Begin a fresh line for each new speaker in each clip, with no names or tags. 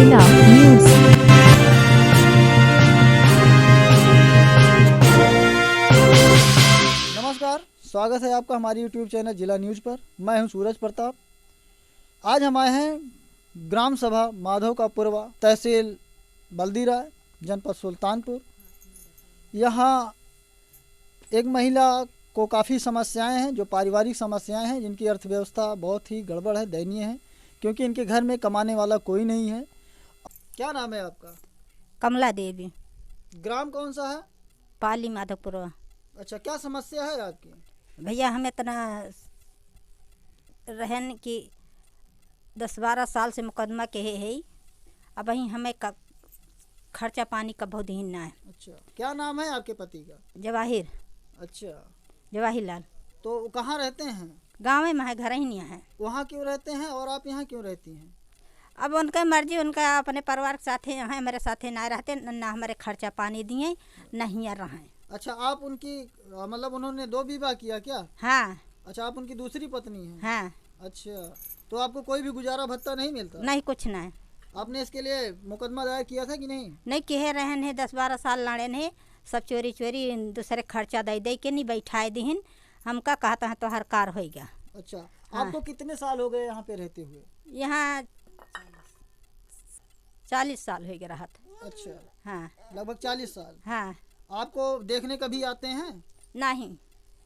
जिला न्यूज।
नमस्कार, स्वागत है आपका हमारी यूट्यूब चैनल जिला न्यूज पर। मैं हूं सूरज प्रताप। आज हम आए हैं ग्राम सभा माधव का पुरवा, तहसील बल्दीराय, जनपद सुल्तानपुर। यहाँ एक महिला को काफ़ी समस्याएं हैं, जो पारिवारिक समस्याएं हैं, जिनकी अर्थव्यवस्था बहुत ही गड़बड़ है, दयनीय है, क्योंकि इनके घर में कमाने वाला कोई नहीं है। क्या नाम है आपका?
कमला देवी।
ग्राम कौन सा है?
पाली माधवपुर।
अच्छा, क्या समस्या है आपकी?
भैया हमें इतना रहन की 10-12 साल से मुकदमा के है। अब वहीं हमें खर्चा पानी का बहुत ही ना है।
अच्छा, क्या नाम है आपके पति का?
जवाहिर।
अच्छा,
जवाहिर लाल।
तो कहाँ रहते हैं?
गाँव में है, घर ही नहीं है।
वहाँ क्यों रहते हैं और आप यहाँ क्यों रहती हैं?
अब उनका मर्जी, उनका अपने परिवार के साथ हैं, हमारे साथ ना रहते, ना हमारे खर्चा पानी दिए, ना ही रहे।
अच्छा, आप उनकी मतलब उन्होंने 2 विवाह किया क्या?
हाँ।
अच्छा, आप उनकी दूसरी पत्नी हैं?
हाँ।
अच्छा, तो आपको कोई भी गुजारा भत्ता नहीं मिलता?
नहीं, कुछ नहीं।
आपने इसके लिए मुकदमा दायर किया था कि नहीं?
नहीं किए रहन है, 10-12 साल लड़े ने, सब चोरी चोरी दूसरे खर्चा दे के नहीं बैठाए दीन। हमका कहता है तो हर कार हो गया।
अच्छा,
हाँ।
आपको कितने साल हो गए यहाँ पे रहते हुए?
यहाँ 40 साल हो गया रहा था।
अच्छा,
हाँ।
लगभग 40 साल।
हाँ।
आपको देखने कभी आते हैं?
नहीं,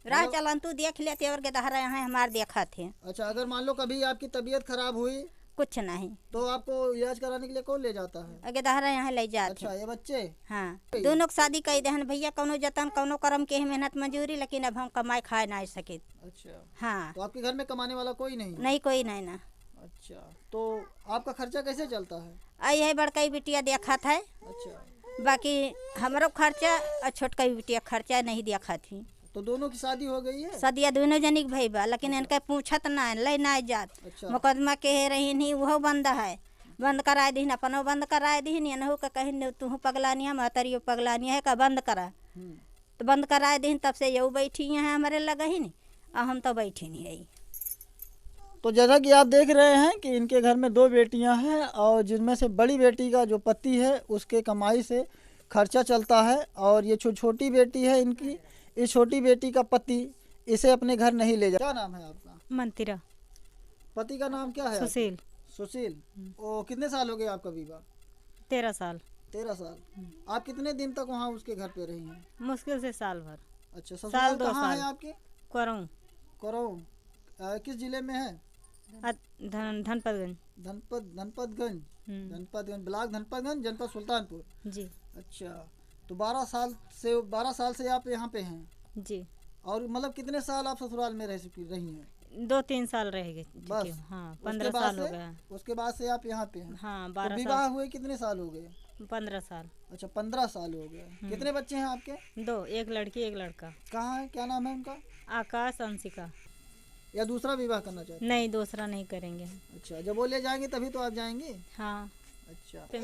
राह चलन तू देख लेते और के दहरा यहाँ हमारे देखा थे।
अच्छा, अगर मान लो कभी आपकी तबीयत खराब हुई
कुछ नहीं,
तो आपको इलाज कराने के लिए कौन ले जाता है?
अगे दहरा यहाँ ले जाते।
अच्छा, ये बच्चे?
हाँ, दोनों की शादी कर दहन भैया, कौनो जतन कौनो कर्म के मेहनत मजूरी, लेकिन अब हम कमाई खाए ना सके।
अच्छा,
हाँ।
तो आपके घर में कमाने वाला कोई नहीं?
नहीं, कोई नहीं ना।
अच्छा, तो आपका खर्चा कैसे चलता है?
आई है बड़का बिटिया देखा था,
अच्छा,
बाकी हमारो खर्चा और छोटका बिटिया खर्चा नहीं देखा थी।
तो दोनों की शादी हो गई है?
सदिया दोनों जनी के भई बा, लेकिन इनका पूछत ना ले ना जात।
अच्छा।
मुकदमा के रही नहीं, वो बंद है, बंद कराए दीन, अपनो बंद कराए दीन, एनहु का कहीं तू पगलानिया महतरियो पगलानिया है का बंद करा, तो बंद कराए दीन। तब से यू बैठी है हमारे लगा ही नहीं, और हम तो बैठी नहीं है।
तो जैसा कि आप देख रहे हैं कि इनके घर में 2 बेटियां हैं, और जिनमें से बड़ी बेटी का जो पति है उसके कमाई से खर्चा चलता है, और ये छोटी बेटी है इनकी, इस छोटी बेटी का पति इसे अपने घर नहीं ले जा। क्या नाम है आपका?
मंतिरा।
पति का नाम क्या है?
सुशील।
सुशील। ओ, कितने साल हो गए आपका विवाह?
13 साल।
13 साल। आप कितने दिन तक वहाँ उसके घर पे रही हैं?
मुश्किल से साल भर।
अच्छा,
साल
ससुराल
2
कहाँ है
साल।
आपके?
करऊँ।
करौं। किस जिले में है?
धनपतगंज।
धनपतगंज। धनपतगंज ब्लॉक, धनपतगंज, जनपद सुल्तानपुर।
जी।
अच्छा, तो 12 साल से आप यहाँ पे हैं?
जी।
और मतलब कितने साल आप ससुराल में रही हैं?
2-3 साल रह गए।
बस?
हाँ,
उसके
15
बाद
साल हो
से-
गया।
उसके बाद से आप यहाँ पे हैं?
हाँ,
तो
12
विवाह
साल।
हुए कितने साल हो गए?
15 साल।
अच्छा, 15 साल हो गए। कितने बच्चे हैं आपके?
2, एक लड़की एक लड़का।
कहाँ है, क्या नाम है उनका?
आकाश, अंशिका।
या दूसरा विवाह करना चाहते हैं?
नहीं, दूसरा नहीं करेंगे।
अच्छा, जब वो ले जाएंगे तभी तो आप जाएंगे?
हाँ।
अच्छा।
फिर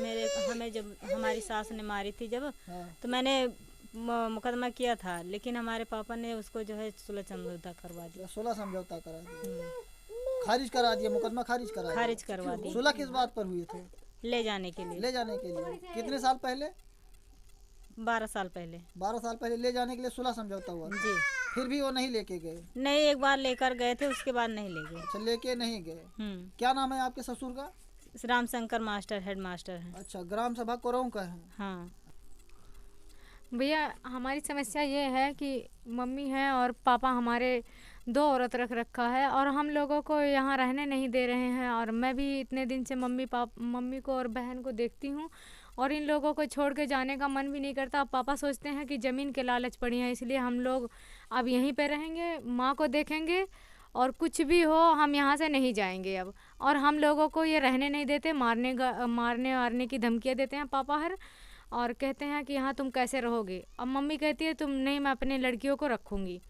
हमें जब हमारी सास ने मारी थी जब,
हाँ।
तो मैंने मुकदमा किया था, लेकिन हमारे पापा ने उसको जो है सुलह समझौता करवा दिया।
16 समझौता करा दिया, खारिज करा दिया, मुकदमा खारिज करा दिया।
खारिज करवा दी।
16 किस बात पर हुए थे?
ले जाने के लिए।
ले जाने के लिए। कितने साल पहले?
12 साल पहले।
12 साल पहले ले जाने के लिए 16 समझौता हुआ था।
जी।
फिर भी वो नहीं लेके गए?
नहीं, एक बार लेकर गए थे, उसके बाद नहीं ले गए।
अच्छा, लेके नहीं गए। क्या नाम है आपके ससुर का?
रामशंकर मास्टर, हेड मास्टर है।
अच्छा, ग्राम सभा करौं का है?
हाँ।
भैया हमारी समस्या ये है कि मम्मी है और पापा हमारे 2 औरत रख रखा है, और हम लोगों को यहाँ रहने नहीं दे रहे हैं। और मैं भी इतने दिन से मम्मी को और बहन को देखती हूँ, और इन लोगों को छोड़ के जाने का मन भी नहीं करता। अब पापा सोचते हैं कि ज़मीन के लालच पड़ी है, इसलिए हम लोग अब यहीं पे रहेंगे, माँ को देखेंगे, और कुछ भी हो हम यहाँ से नहीं जाएंगे अब। और हम लोगों को ये रहने नहीं देते, मारने वारने की धमकियाँ देते हैं पापा हर, और कहते हैं कि यहाँ तुम कैसे रहोगे। अब मम्मी कहती है तुम नहीं, मैं अपने लड़कियों को रखूँगी।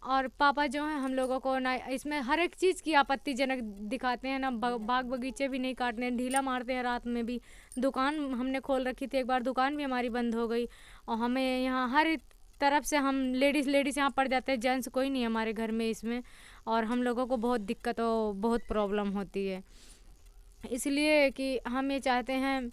और पापा जो हैं हम लोगों को ना इसमें हर एक चीज़ की आपत्तिजनक दिखाते हैं, ना बाग बगीचे भी नहीं काटने, ढीला मारते हैं। रात में भी दुकान हमने खोल रखी थी, एक बार दुकान भी हमारी बंद हो गई, और हमें यहाँ हर तरफ से हम लेडीज़ यहाँ पड़ जाते हैं, जेंट्स कोई नहीं हमारे घर में इसमें, और हम लोगों को बहुत दिक्कत और बहुत प्रॉब्लम होती है। इसलिए कि हम ये चाहते हैं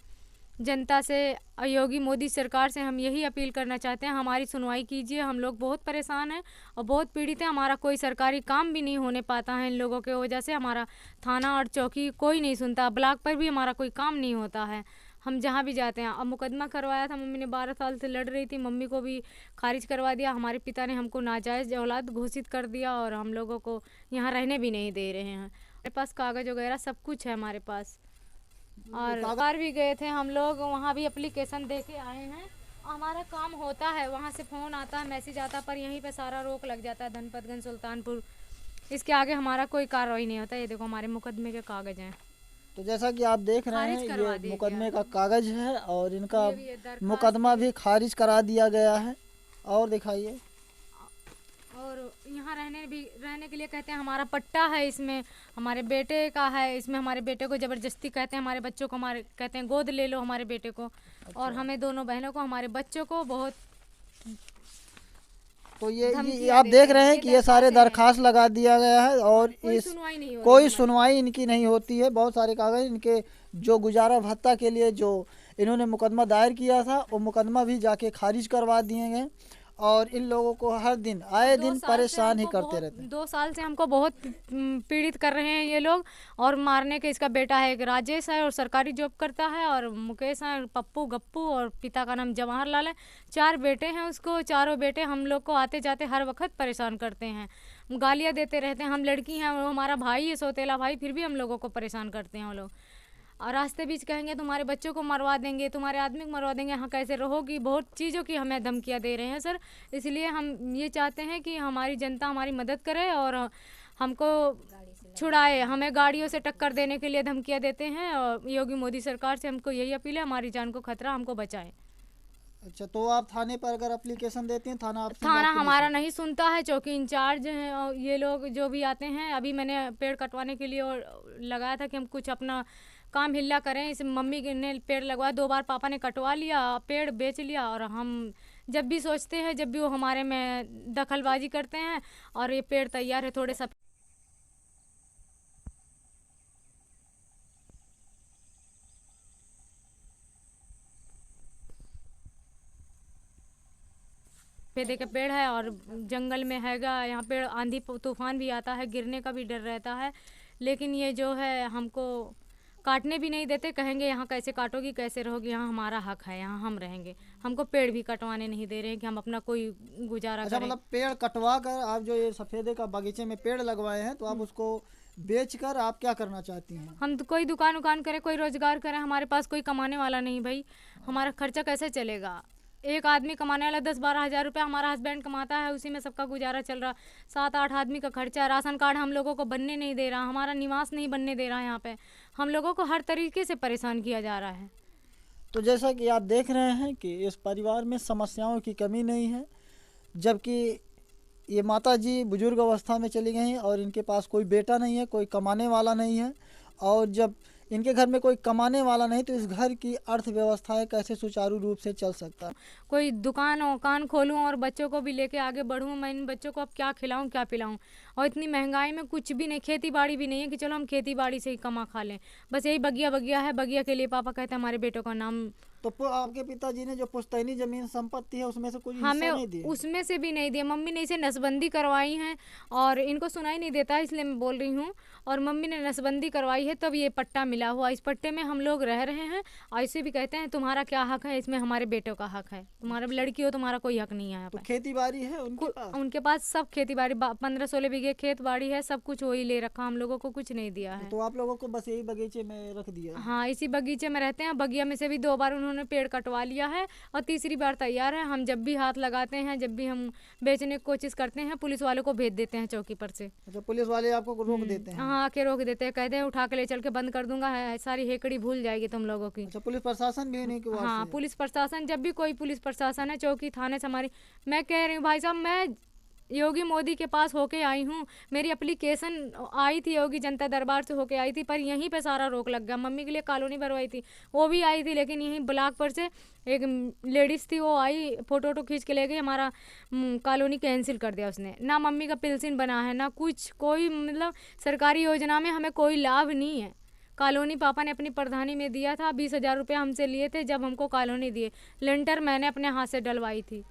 जनता से, योगी मोदी सरकार से हम यही अपील करना चाहते हैं, हमारी सुनवाई कीजिए। हम लोग बहुत परेशान हैं और बहुत पीड़ित हैं। हमारा कोई सरकारी काम भी नहीं होने पाता है इन लोगों के वजह से। हमारा थाना और चौकी कोई नहीं सुनता, ब्लॉक पर भी हमारा कोई काम नहीं होता है। हम जहाँ भी जाते हैं, अब मुकदमा करवाया था, मम्मी ने 12 साल से लड़ रही थी, मम्मी को भी खारिज करवा दिया। हमारे पिता ने हमको नाजायज़ औलाद घोषित कर दिया और हम लोगों को यहाँ रहने भी नहीं दे रहे हैं। हमारे पास कागज़ वगैरह सब कुछ है हमारे पास। और बाहर भी गए थे हम लोग, वहाँ भी एप्लीकेशन दे के आए हैं। हमारा काम होता है, वहाँ से फ़ोन आता है, मैसेज आता है, पर यहीं पे सारा रोक लग जाता है, धनपतगंज सुल्तानपुर। इसके आगे हमारा कोई कार्रवाई नहीं होता। ये देखो हमारे मुकदमे के कागज़ हैं।
तो जैसा कि आप देख रहे हैं, ये मुकदमे का कागज है और इनका मुकदमा भी खारिज करा दिया गया है। और दिखाइए।
और यहाँ रहने के लिए कहते हैं, हमारा पट्टा है, इसमें हमारे बेटे का है, इसमें हमारे बेटे को ज़बरदस्ती कहते हैं, हमारे बच्चों को हमारे कहते हैं गोद ले लो हमारे बेटे को। और हमें दोनों बहनों को, हमारे बच्चों को बहुत।
तो ये आप देख रहे हैं कि ये सारे दरखास्त लगा दिया गया है और कोई सुनवाई इनकी नहीं होती है। बहुत सारे कागज इनके जो गुजारा भत्ता के लिए जो इन्होंने मुकदमा दायर किया था, वो मुकदमा भी जाके खारिज करवा दिए गए और इन लोगों को हर दिन आए दिन परेशान ही करते रहते हैं।
2 साल से हमको बहुत पीड़ित कर रहे हैं ये लोग। और मारने के, इसका बेटा है एक राजेश है और सरकारी जॉब करता है, और मुकेश है, पप्पू, गप्पू, और पिता का नाम जवाहरलाल है। 4 बेटे हैं उसको। चारों बेटे हम लोग को आते जाते हर वक्त परेशान करते हैं, गालियाँ देते रहते हैं। हम लड़की हैं, वो हमारा भाई है, सौतेला भाई, फिर भी हम लोगों को परेशान करते हैं वो लोग। और रास्ते बीच कहेंगे तुम्हारे बच्चों को मरवा देंगे, तुम्हारे आदमी को मरवा देंगे, यहाँ कैसे रहोगी। बहुत चीज़ों की हमें धमकियाँ दे रहे हैं सर। इसलिए हम ये चाहते हैं कि हमारी जनता हमारी मदद करे और हमको छुड़ाए। हमें गाड़ियों से टक्कर देने के लिए धमकियाँ देते हैं और योगी मोदी सरकार से हमको यही अपील है, हमारी जान को खतरा, हमको बचाएं।
अच्छा, तो आप थाने पर अगर एप्लीकेशन देते हैं, थाना
हमारा नहीं सुनता है। चौकी इंचार्ज हैं और ये लोग जो भी आते हैं, अभी मैंने पेड़ कटवाने के लिए और लगाया था कि हम कुछ अपना काम हिल्ला करें। इस मम्मी ने पेड़ लगवाया, 2 बार पापा ने कटवा लिया, पेड़ बेच लिया। और हम जब भी सोचते हैं, जब भी वो हमारे में दखलबाजी करते हैं। और ये पेड़ तैयार है, थोड़े सब पेदे के पेड़ है और जंगल में हैगा। यहाँ पेड़ आंधी तूफान भी आता है, गिरने का भी डर रहता है। लेकिन ये जो है हमको काटने भी नहीं देते, कहेंगे यहाँ कैसे काटोगी, कैसे रहोगी, यहाँ हमारा हक है, यहाँ हम रहेंगे। हमको पेड़ भी कटवाने नहीं दे रहे हैं कि हम अपना कोई गुजारा करें।
मतलब पेड़ कटवा कर आप जो ये सफेदे का बगीचे में पेड़ लगवाए हैं, तो आप उसको बेचकर आप क्या करना चाहती हैं?
हम तो कोई दुकान करें, कोई रोजगार करें। हमारे पास कोई कमाने वाला नहीं भाई, हमारा खर्चा कैसे चलेगा। एक आदमी कमाने वाला 10-12 हज़ार रुपया हमारा हस्बैंड कमाता है, उसी में सबका गुजारा चल रहा। 7-8 आदमी का खर्चा। राशन कार्ड हम लोगों को बनने नहीं दे रहा, हमारा निवास नहीं बनने दे रहा है। यहाँ पे हम लोगों को हर तरीके से परेशान किया जा रहा है।
तो जैसा कि आप देख रहे हैं कि इस परिवार में समस्याओं की कमी नहीं है, जबकि ये माता जी बुजुर्ग अवस्था में चली गई और इनके पास कोई बेटा नहीं है, कोई कमाने वाला नहीं है। और जब इनके घर में कोई कमाने वाला नहीं, तो इस घर की अर्थव्यवस्था कैसे सुचारू रूप से चल सकता है।
कोई दुकान खोलूं और बच्चों को भी लेके आगे बढ़ूं। मैं इन बच्चों को अब क्या खिलाऊं, क्या पिलाऊं। और इतनी महंगाई में कुछ भी नहीं, खेती बाड़ी भी नहीं है कि चलो हम खेती बाड़ी से ही कमा खा लें। बस यही बगिया है। बगिया के लिए पापा कहते हैं हमारे बेटों का नाम।
तो आपके पिताजी ने जो पुश्तैनी जमीन संपत्ति है, उसमें से कुछ
हमें
नहीं दिया?
उसमें से भी नहीं दिया। मम्मी ने इसे नसबंदी करवाई है और इनको सुनाई नहीं देता है, इसलिए मैं बोल रही हूँ। और मम्मी ने नसबंदी करवाई है, तब ये पट्टा मिला हुआ। इस पट्टे में हम लोग रह रहे हैं। और इसे भी कहते हैं तुम्हारा क्या हक है, इसमें हमारे बेटों का हक है। तुम्हारा लड़की हो, तुम्हारा कोई हक नहीं है।
तो खेती बाड़ी है
उनके पास सब खेती बाड़ी, 15-16 बीघे खेत बाड़ी है, सब कुछ वही ले रखा। हम लोगों को कुछ नहीं दिया है।
तो आप लोगों को बस यही बगीचे में रख दिया?
हाँ, इसी बगीचे में रहते हैं। बगिया में से भी 2 बार उन्होंने पेड़ कटवा लिया है और तीसरी बार तैयार है। हम जब भी हाथ लगाते हैं, जब भी हम बेचने की कोशिश करते हैं, पुलिस वालों को भेज देते हैं चौकी पर से।
अच्छा, पुलिस वाले आपको रोक देते हैं?
हाँ, आके रोक देते हैं, कहते हैं उठा के ले चल के बंद कर दूंगा, सारी हेकड़ी भूल जाएगी तुम लोगों की।
अच्छा, पुलिस प्रशासन भी नहीं?
हाँ, पुलिस प्रशासन, जब भी कोई पुलिस प्रशासन है, चौकी थाने से हमारी। मैं कह रही हूँ भाई साहब, मैं योगी मोदी के पास होके आई हूँ। मेरी एप्लीकेशन आई थी, योगी जनता दरबार से होके आई थी, पर यहीं पे सारा रोक लग गया। मम्मी के लिए कॉलोनी भरवाई थी, वो भी आई थी, लेकिन यहीं ब्लॉक पर से एक लेडीज़ थी, वो आई, फोटो खींच के ले गई, हमारा कॉलोनी कैंसिल कर दिया उसने। ना मम्मी का पेंशन बना है, ना कुछ, कोई मतलब सरकारी योजना में हमें कोई लाभ नहीं है। कॉलोनी पापा ने अपनी प्रधानी में दिया था, 20,000 रुपये हमसे लिए थे जब हमको कॉलोनी दिए। लेंटर मैंने अपने हाथ से डलवाई थी।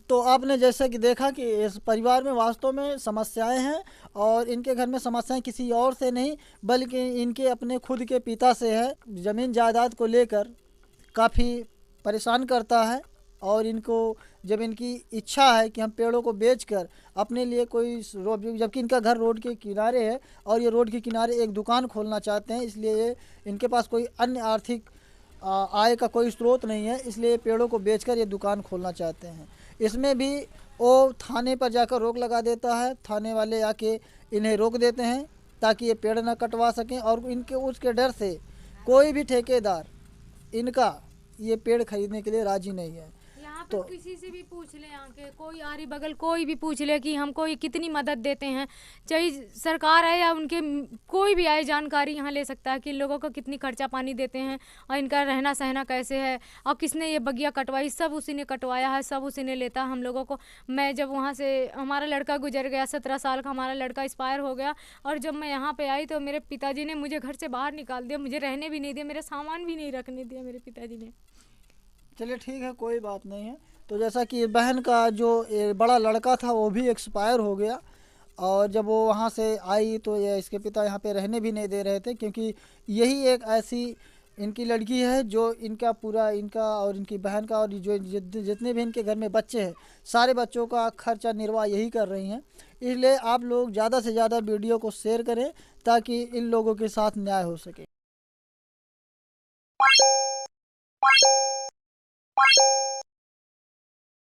तो आपने जैसे कि देखा कि इस परिवार में वास्तव में समस्याएं हैं, और इनके घर में समस्याएं किसी और से नहीं बल्कि इनके अपने खुद के पिता से है। ज़मीन जायदाद को लेकर काफ़ी परेशान करता है, और इनको जब इनकी इच्छा है कि हम पेड़ों को बेचकर अपने लिए कोई जबकि इनका घर रोड के किनारे है और ये रोड के किनारे एक दुकान खोलना चाहते हैं, इसलिए इनके पास कोई अन्य आर्थिक आय का कोई स्रोत नहीं है, इसलिए पेड़ों को बेचकर ये दुकान खोलना चाहते हैं। इसमें भी वो थाने पर जाकर रोक लगा देता है, थाने वाले आके इन्हें रोक देते हैं ताकि ये पेड़ ना कटवा सकें, और इनके उसके डर से कोई भी ठेकेदार इनका ये पेड़ खरीदने के लिए राजी नहीं है।
तो किसी से भी पूछ ले, आके कोई आरी बगल कोई भी पूछ ले कि हमको ये कितनी मदद देते हैं, चाहे सरकार है या उनके कोई भी आए, जानकारी यहाँ ले सकता है कि लोगों को कितनी खर्चा पानी देते हैं और इनका रहना सहना कैसे है और किसने ये बगिया कटवाई, सब उसी ने कटवाया है, सब उसी ने लेता है हम लोगों को। मैं जब वहाँ से हमारा लड़का गुजर गया, 17 साल का हमारा लड़का एक्सपायर हो गया, और जब मैं यहाँ पे आई तो मेरे पिताजी ने मुझे घर से बाहर निकाल दिया, मुझे रहने भी नहीं दिया, मेरे सामान भी नहीं रखने दिया मेरे पिताजी ने।
चलिए ठीक है, कोई बात नहीं है। तो जैसा कि बहन का जो बड़ा लड़का था वो भी एक्सपायर हो गया, और जब वो वहाँ से आई तो ये इसके पिता यहाँ पे रहने भी नहीं दे रहे थे, क्योंकि यही एक ऐसी इनकी लड़की है जो इनका पूरा इनका और इनकी बहन का और जो जितने भी इनके घर में बच्चे हैं सारे बच्चों का खर्चा निर्वाह यही कर रही हैं। इसलिए आप लोग ज़्यादा से ज़्यादा वीडियो को शेयर करें ताकि इन लोगों के साथ न्याय हो सके।